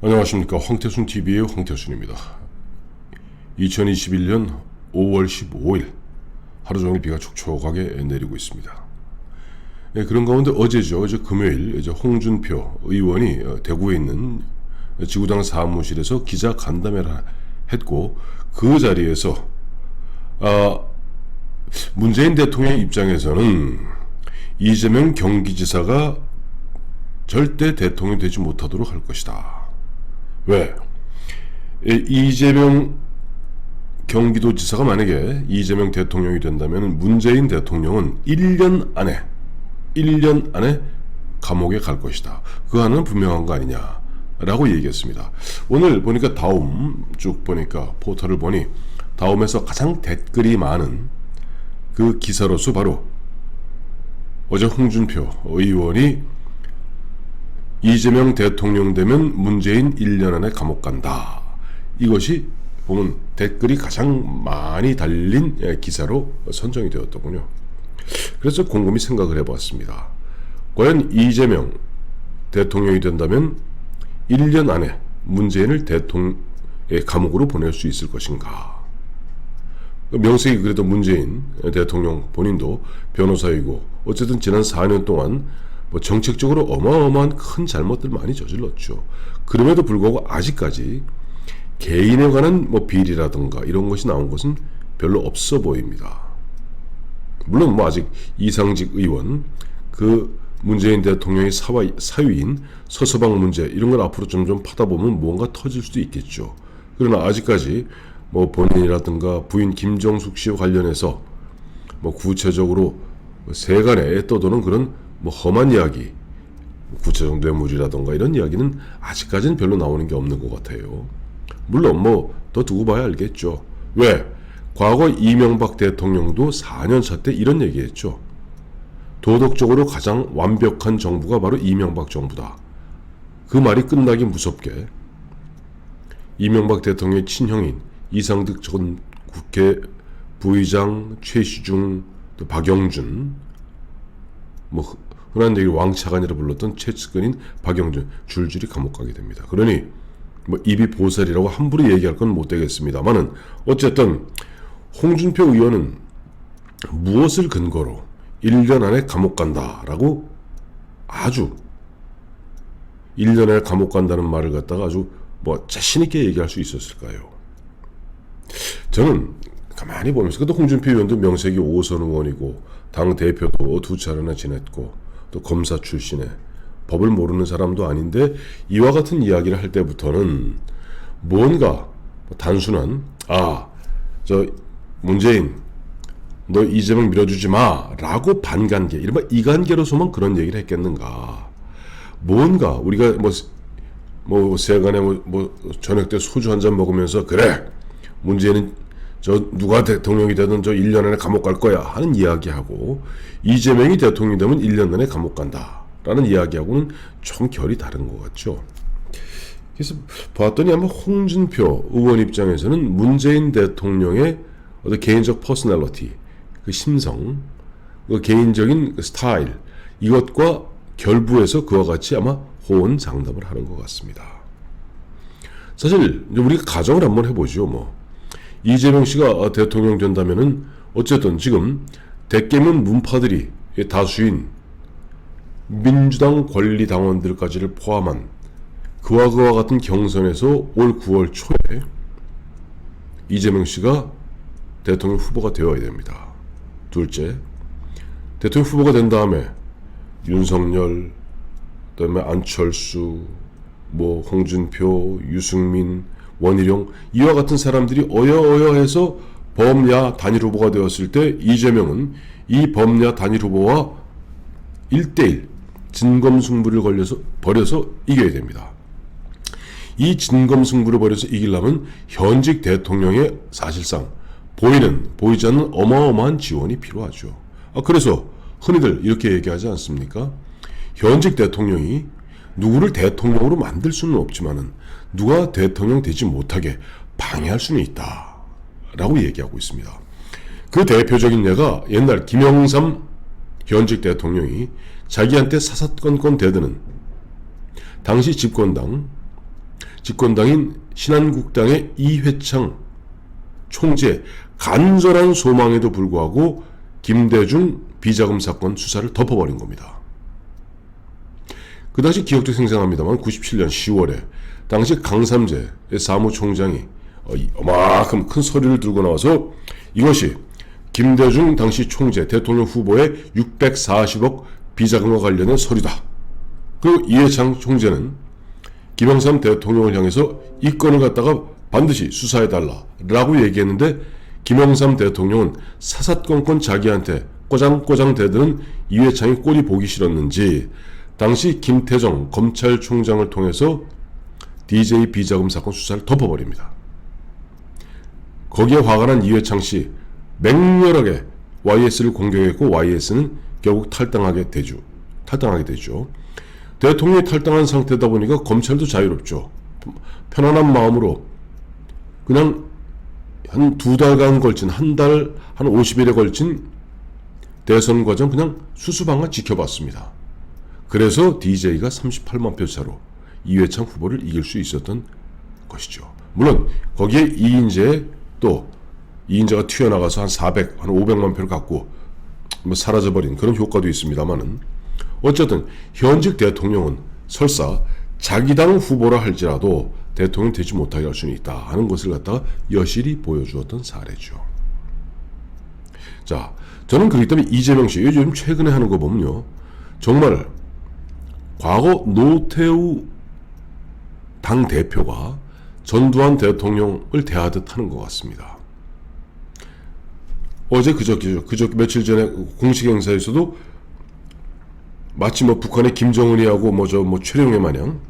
안녕하십니까. 황태순TV의 황태순입니다. 2021년 5월 15일 하루종일 비가 촉촉하게 내리고 있습니다. 그런 가운데 어제 금요일 홍준표 의원이 대구에 있는 지구당 사무실에서 기자 간담회를 했고, 그 자리에서 문재인 대통령 입장에서는 이재명 경기지사가 절대 대통령이 되지 못하도록 할 것이다. 왜? 이재명 경기도지사가 만약에 이재명 대통령이 된다면 문재인 대통령은 1년 안에 감옥에 갈 것이다. 그 안은 분명한 거 아니냐라고 얘기했습니다. 오늘 보니까 다움 쭉 보니까 포털을 보니 다움에서 가장 댓글이 많은 그 기사로서 바로 어제 홍준표 의원이 이재명 대통령 되면 문재인 1년 안에 감옥 간다. 이것이 보면 댓글이 가장 많이 달린 기사로 선정이 되었더군요. 그래서 곰곰이 생각을 해봤습니다. 과연 이재명 대통령이 된다면 1년 안에 문재인을 감옥으로 보낼 수 있을 것인가? 명색이 그래도 문재인 대통령 본인도 변호사이고 어쨌든 지난 4년 동안 정책적으로 어마어마한 큰 잘못들 많이 저질렀죠. 그럼에도 불구하고 아직까지 개인에 관한 비리라든가 이런 것이 나온 것은 별로 없어 보입니다. 물론 아직 이상직 의원, 그 문재인 대통령의 사위인 서서방 문제 이런 걸 앞으로 점점 파다 보면 뭔가 터질 수도 있겠죠. 그러나 아직까지 본인이라든가 부인 김정숙 씨와 관련해서 구체적으로 세간에 떠도는 그런 험한 이야기, 구체적 뇌물이라던가 이런 이야기는 아직까지는 별로 나오는 게 없는 것 같아요. 물론 더 두고 봐야 알겠죠. 왜? 과거 이명박 대통령도 4년 차 때 이런 얘기했죠. 도덕적으로 가장 완벽한 정부가 바로 이명박 정부다. 그 말이 끝나기 무섭게 이명박 대통령의 친형인 이상득 전 국회 부의장, 최시중, 또 박영준, 흔한 얘기 왕차관이라 불렀던 최측근인 박영준 줄줄이 감옥 가게 됩니다. 그러니 입이 보살이라고 함부로 얘기할 건 못 되겠습니다만은 어쨌든 홍준표 의원은 무엇을 근거로 1년 안에 감옥 간다라고 아주 1년 안에 감옥 간다는 말을 갖다가 아주 자신 있게 얘기할 수 있었을까요? 저는 가만히 보면서 그래도 홍준표 의원도 명색이 5선 의원이고 당 대표도 2차례나 지냈고 또 검사 출신에 법을 모르는 사람도 아닌데 이와 같은 이야기를 할 때부터는 뭔가 단순한 문재인 너 이재명 밀어주지 마 라고 반관계 이른바 이관계로서만 그런 얘기를 했겠는가. 뭔가 우리가 세간에 저녁 때 소주 한잔 먹으면서 그래 문재인은 누가 대통령이 되든 1년 안에 감옥 갈 거야 하는 이야기하고 이재명이 대통령이 되면 1년 안에 감옥 간다 라는 이야기하고는 좀 결이 다른 것 같죠. 그래서 봤더니 아마 홍준표 의원 입장에서는 문재인 대통령의 어떤 개인적 퍼스널리티, 그 심성, 그 개인적인 스타일 이것과 결부해서 그와 같이 아마 호언장담을 하는 것 같습니다. 사실 우리가 가정을 한번 해보죠. 이재명 씨가 대통령 된다면은 어쨌든 지금 대깨문 문파들이 다수인 민주당 권리당원들까지를 포함한 그와 같은 경선에서 올 9월 초에 이재명 씨가 대통령 후보가 되어야 됩니다. 둘째, 대통령 후보가 된 다음에 윤석열, 그다음에 안철수, 홍준표, 유승민, 원희룡 이와 같은 사람들이 어여어여해서 범야 단일 후보가 되었을 때 이재명은 이 범야 단일 후보와 1대1 진검승부를 벌여서 이겨야 됩니다. 이 진검승부를 벌여서 이기려면 현직 대통령의 사실상 보이지 않는 어마어마한 지원이 필요하죠. 그래서 흔히들 이렇게 얘기하지 않습니까? 현직 대통령이 누구를 대통령으로 만들 수는 없지만은 누가 대통령 되지 못하게 방해할 수는 있다 라고 얘기하고 있습니다. 그 대표적인 예가 옛날 김영삼 현직 대통령이 자기한테 사사건건 대드는 당시 집권당 집권당인 신한국당의 이회창 총재 간절한 소망에도 불구하고 김대중 비자금 사건 수사를 덮어버린 겁니다. 그 당시 기억도 생생합니다만 97년 10월에 당시 강삼재 사무총장이 이만큼 큰 서류를 들고 나와서 이것이 김대중 당시 총재 대통령 후보의 640억 비자금과 관련된 서류다. 그리고 이회창 총재는 김영삼 대통령을 향해서 이 건을 갖다가 반드시 수사해달라 라고 얘기했는데 김영삼 대통령은 사사건건 자기한테 꼬장꼬장 대드는 이회창이 꼴이 보기 싫었는지 당시 김태정 검찰총장을 통해서 DJ 비자금 사건 수사를 덮어버립니다. 거기에 화가 난 이회창 씨 맹렬하게 YS를 공격했고 YS는 결국 탈당하게 되죠. 대통령이 탈당한 상태다 보니까 검찰도 자유롭죠. 편안한 마음으로 그냥 한 2달간 걸친 한 50일에 걸친 대선 과정 그냥 수수방관 지켜봤습니다. 그래서 DJ가 38만 표 차로 이회창 후보를 이길 수 있었던 것이죠. 물론 거기에 이인재가 튀어나가서 한 500만 표를 갖고 사라져버린 그런 효과도 있습니다만은 어쨌든 현직 대통령은 설사 자기 당 후보라 할지라도 대통령 되지 못하게 할 수는 있다 하는 것을 갖다가 여실히 보여주었던 사례죠. 자, 저는 그렇기 때문에 이재명 씨 요즘 최근에 하는 거 보면요, 정말 과거 노태우 당 대표가 전두환 대통령을 대하듯 하는 것 같습니다. 어제 그저께 며칠 전에 공식 행사에서도 마치 북한의 김정은이하고 최룡해 마냥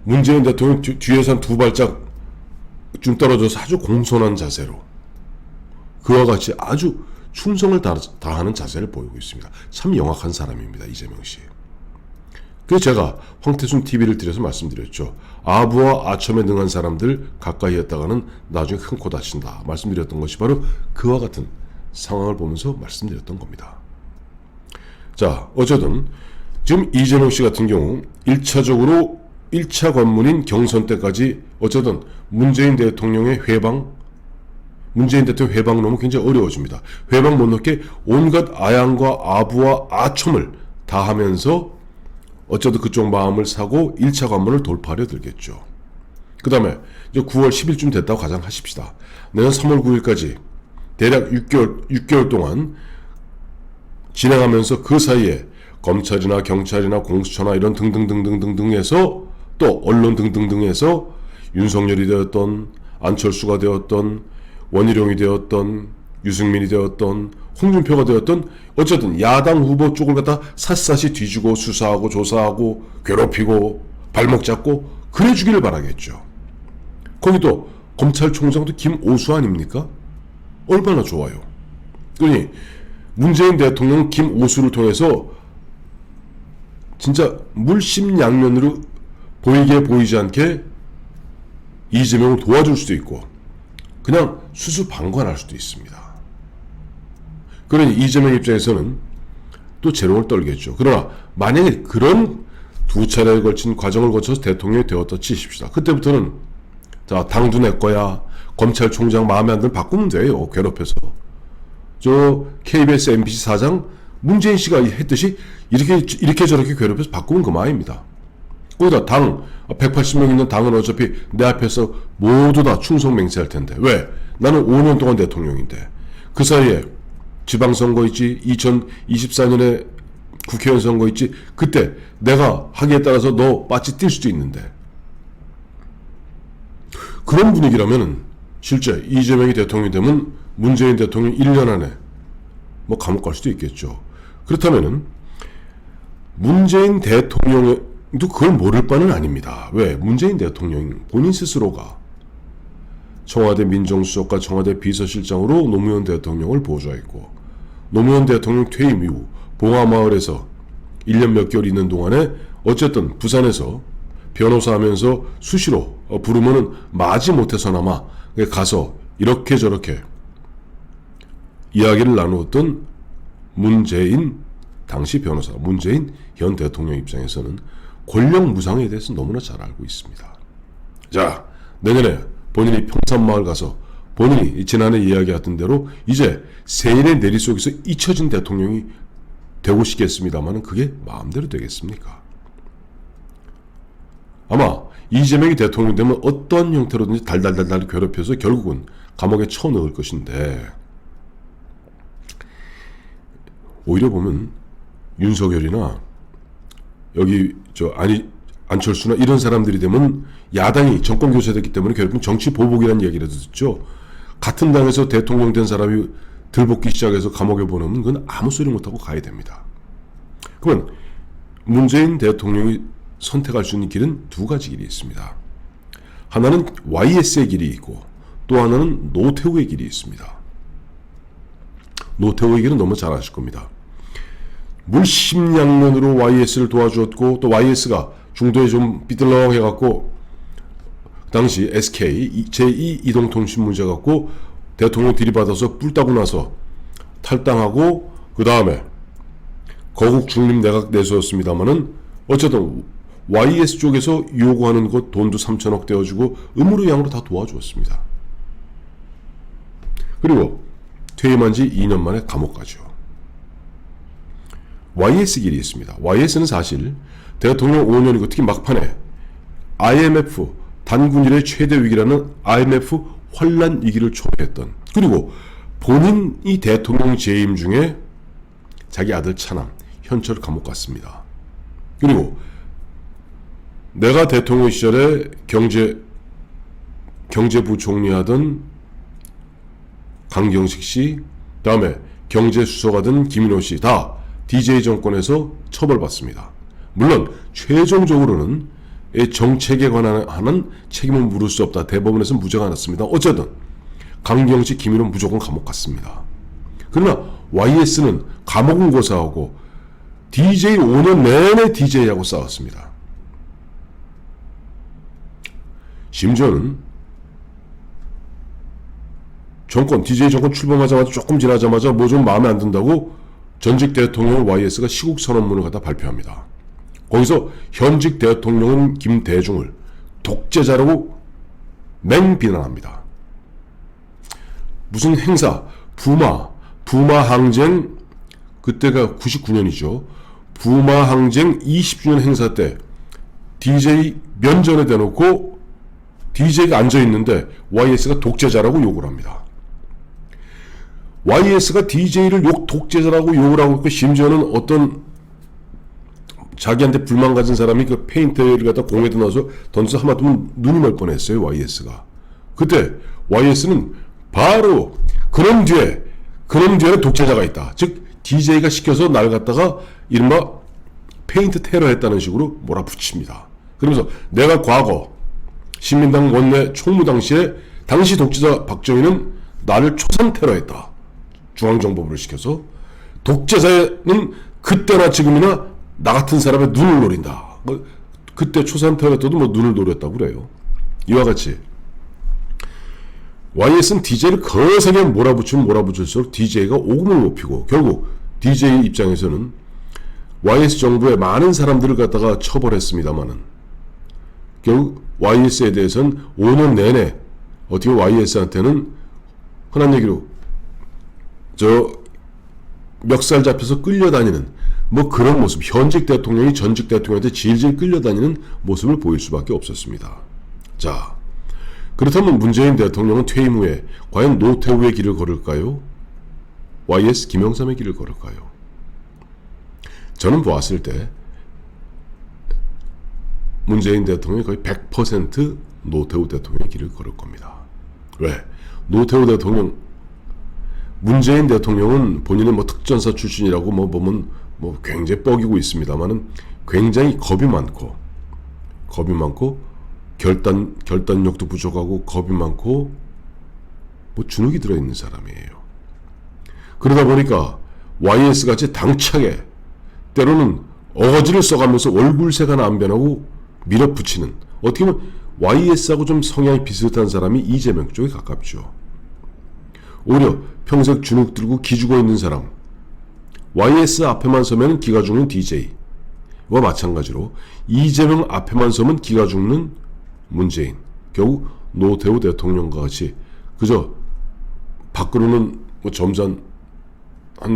문재인 대통령 뒤에서 한 2발짝 좀 떨어져서 아주 공손한 자세로 그와 같이 아주 충성을 다하는 자세를 보이고 있습니다. 참 영악한 사람입니다, 이재명 씨. 그래서 제가 황태순 TV를 들여서 말씀드렸죠. 아부와 아첨에 능한 사람들 가까이 했다가는 나중에 큰 코 다친다 말씀드렸던 것이 바로 그와 같은 상황을 보면서 말씀드렸던 겁니다. 자, 어쨌든 지금 이재명 씨 같은 경우 1차 관문인 경선 때까지 어쨌든 문재인 대통령 회방론은 굉장히 어려워집니다. 회방 못 넣게 온갖 아양과 아부와 아첨을 다 하면서 어쩌든 그쪽 마음을 사고 1차 관문을 돌파하려 들겠죠. 그 다음에 이제 9월 10일쯤 됐다고 가정하십시다. 내년 3월 9일까지 대략 6개월 동안 진행하면서 그 사이에 검찰이나 경찰이나 공수처나 이런 등등등등등등해서 또 언론 등등등해서 윤석열이 되었던 안철수가 되었던 원희룡이 되었던 유승민이 되었던 홍준표가 되었던 어쨌든 야당 후보 쪽을 갖다 샅샅이 뒤지고 수사하고 조사하고 괴롭히고 발목 잡고 그래 주기를 바라겠죠. 거기도 검찰총장도 김오수 아닙니까? 얼마나 좋아요. 그러니 문재인 대통령 김오수를 통해서 진짜 물심양면으로 보이지 않게 이재명을 도와줄 수도 있고 그냥 수수방관할 수도 있습니다. 그러니 이재명 입장에서는 또 재롱을 떨겠죠. 그러나 만약에 그런 2차례에 걸친 과정을 거쳐서 대통령이 되었다 치십시다. 그때부터는 자, 당도 내 거야. 검찰총장 마음에 안 들면 바꾸면 돼요. 괴롭혀서. 저 KBS MBC 사장 문재인 씨가 했듯이 이렇게 저렇게 괴롭혀서 바꾸면 그만입니다. 거기다 당 180명 있는 당은 어차피 내 앞에서 모두 다 충성 맹세할 텐데 왜? 나는 5년 동안 대통령인데 그 사이에 지방선거 있지 2024년에 국회의원 선거 있지 그때 내가 하기에 따라서 너 빠지 뛸 수도 있는데 그런 분위기라면 실제 이재명이 대통령이 되면 문재인 대통령 1년 안에 감옥 갈 수도 있겠죠. 그렇다면은 문재인 대통령도 그걸 모를 바는 아닙니다. 왜? 문재인 대통령 본인 스스로가 청와대 민정수석과 청와대 비서실장으로 노무현 대통령을 보좌했고 노무현 대통령 퇴임 이후 봉화마을에서 1년 몇 개월 있는 동안에 어쨌든 부산에서 변호사 하면서 수시로 부르면은 마지 못해서나마 가서 이렇게 저렇게 이야기를 나누었던 문재인 당시 변호사, 문재인 현 대통령 입장에서는 권력 무상에 대해서 너무나 잘 알고 있습니다. 자, 내년에 본인이 평산마을 가서 본인이 지난해 이야기했던 대로 이제 세인의 내리 속에서 잊혀진 대통령이 되고 싶겠습니다만 그게 마음대로 되겠습니까? 아마 이재명이 대통령 되면 어떠한 형태로든지 달달달달 괴롭혀서 결국은 감옥에 쳐넣을 것인데, 오히려 보면 윤석열이나 여기 안철수나 이런 사람들이 되면 야당이 정권 교체됐기 때문에 결국은 정치 보복이라는 얘기라도 듣죠. 같은 당에서 대통령 된 사람이 들볶기 시작해서 감옥에 보내면 그건 아무 소리 못하고 가야 됩니다. 그러면 문재인 대통령이 선택할 수 있는 길은 두 가지 길이 있습니다. 하나는 YS의 길이 있고 또 하나는 노태우의 길이 있습니다. 노태우의 길은 너무 잘 아실 겁니다. 물심양면으로 YS를 도와주었고, 또 YS가 중도에 좀 삐뚤렁해갖고 당시 SK 제2 이동통신 문제 갖고 대통령 들이받아서 뿔 따고 나서 탈당하고 그 다음에 거국 중립 내각 내수였습니다마는 어쨌든 YS 쪽에서 요구하는 것 돈도 3천억 떼어주고 음으로 양으로 다 도와주었습니다. 그리고 퇴임한 지 2년 만에 감옥 가죠. YS 길이 있습니다. YS는 사실 대통령 5년이고 특히 막판에 IMF 단군 일의 최대 위기라는 IMF 환란 위기를 초래했던, 그리고 본인이 대통령 재임 중에 자기 아들 차남 현철 감옥 갔습니다. 그리고 내가 대통령 시절에 경제부 총리하던 강경식 씨, 다음에 경제수석하던 김인호 씨 다 DJ 정권에서 처벌받습니다. 물론 최종적으로는 정책에 관한 책임을 물을 수 없다. 대법원에서 무죄가 났습니다. 어쨌든 강경식, 김인호 무조건 감옥 갔습니다. 그러나 YS는 감옥은 고사하고 DJ 5년 내내 DJ하고 싸웠습니다. 심지어는 DJ 정권 출범하자마자 조금 지나자마자 뭐 좀 마음에 안 든다고 전직 대통령 YS가 시국 선언문을 갖다 발표합니다. 거기서 현직 대통령은 김대중을 독재자라고 맹비난합니다. 무슨 행사, 부마 항쟁, 그때가 99년이죠. 부마 항쟁 20주년 행사 때 DJ 면전에 대놓고 DJ가 앉아있는데 YS가 독재자라고 욕을 합니다. YS가 DJ를 독재자라고 욕을 하고 있고, 심지어는 어떤 자기한테 불만 가진 사람이 그 페인트를 갖다 공에다 넣어서 던져서 하마터면 눈이 멀 뻔했어요. YS가. 그때 YS는 바로 그런 뒤에는 독재자가 있다. 즉 DJ가 시켜서 날 갖다가 이른바 페인트 테러 했다는 식으로 몰아붙입니다. 그러면서 내가 과거 신민당 원내 총무 당시에 당시 독재자 박정희는 나를 초산 테러했다. 중앙정보부를 시켜서 독재자는 그때나 지금이나 나 같은 사람의 눈을 노린다. 그때 초산 테러했어도 눈을 노렸다고 그래요. 이와 같이 YS는 DJ를 거세게 몰아붙일수록 DJ가 오금을 높이고, 결국 DJ 입장에서는 YS 정부의 많은 사람들을 갖다가 처벌했습니다마는 결국 YS에 대해서는 5년 내내 어떻게 YS한테는 흔한 얘기로 멱살 잡혀서 끌려다니는 뭐 그런 모습, 현직 대통령이 전직 대통령한테 질질 끌려다니는 모습을 보일 수밖에 없었습니다. 자, 그렇다면 문재인 대통령은 퇴임 후에 과연 노태우의 길을 걸을까요? YS 김영삼의 길을 걸을까요? 저는 보았을 때 문재인 대통령이 거의 100% 노태우 대통령의 길을 걸을 겁니다. 왜? 노태우 대통령, 문재인 대통령은 본인은 뭐 특전사 출신이라고 뭐 보면 뭐 굉장히 뻐기고 있습니다만은 굉장히 겁이 많고 결단력도 부족하고 겁이 많고 뭐 주눅이 들어있는 사람이에요. 그러다 보니까 YS 같이 당차게 때로는 어거지를 써가면서 얼굴색은 안 변하고 밀어붙이는, 어떻게 보면 YS하고 좀 성향이 비슷한 사람이 이재명 쪽에 가깝죠. 오히려 평생 주눅 들고 기죽어 있는 사람, YS 앞에만 서면 기가 죽는 DJ와 마찬가지로 이재명 앞에만 서면 기가 죽는 문재인, 결국 노태우 대통령과 같이 그저 밖으로는 뭐 점잖은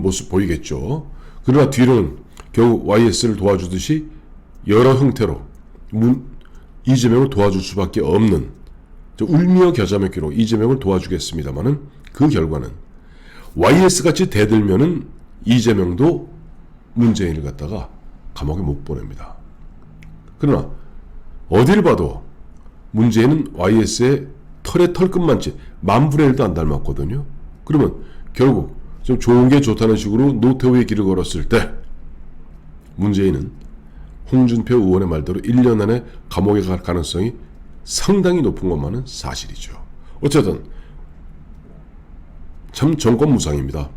모습 보이겠죠. 그러나 뒤로는 결국 YS를 도와주듯이 여러 형태로 이재명을 도와줄 수밖에 없는 울미어 겨자 먹기로 이재명을 도와주겠습니다마는 그 결과는 YS같이 대들면은 이재명도 문재인을 갖다가 감옥에 못 보냅니다. 그러나 어딜 봐도 문재인은 YS의 털의 털끝만치 만분의 1도 안 닮았거든요. 그러면 결국 좀 좋은 게 좋다는 식으로 노태우의 길을 걸었을 때 문재인은 홍준표 의원의 말대로 1년 안에 감옥에 갈 가능성이 상당히 높은 것만은 사실이죠. 어쨌든 참 정권무상입니다.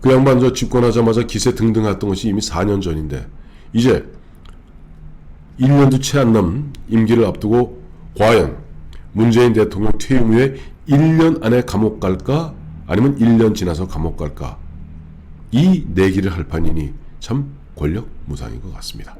그 양반 저 집권하자마자 기세 등등했던 것이 이미 4년 전인데 이제 1년도 채 안 남은 임기를 앞두고 과연 문재인 대통령 퇴임 후에 1년 안에 감옥 갈까 아니면 1년 지나서 감옥 갈까 이 내기를 할 판이니 참 권력 무상인 것 같습니다.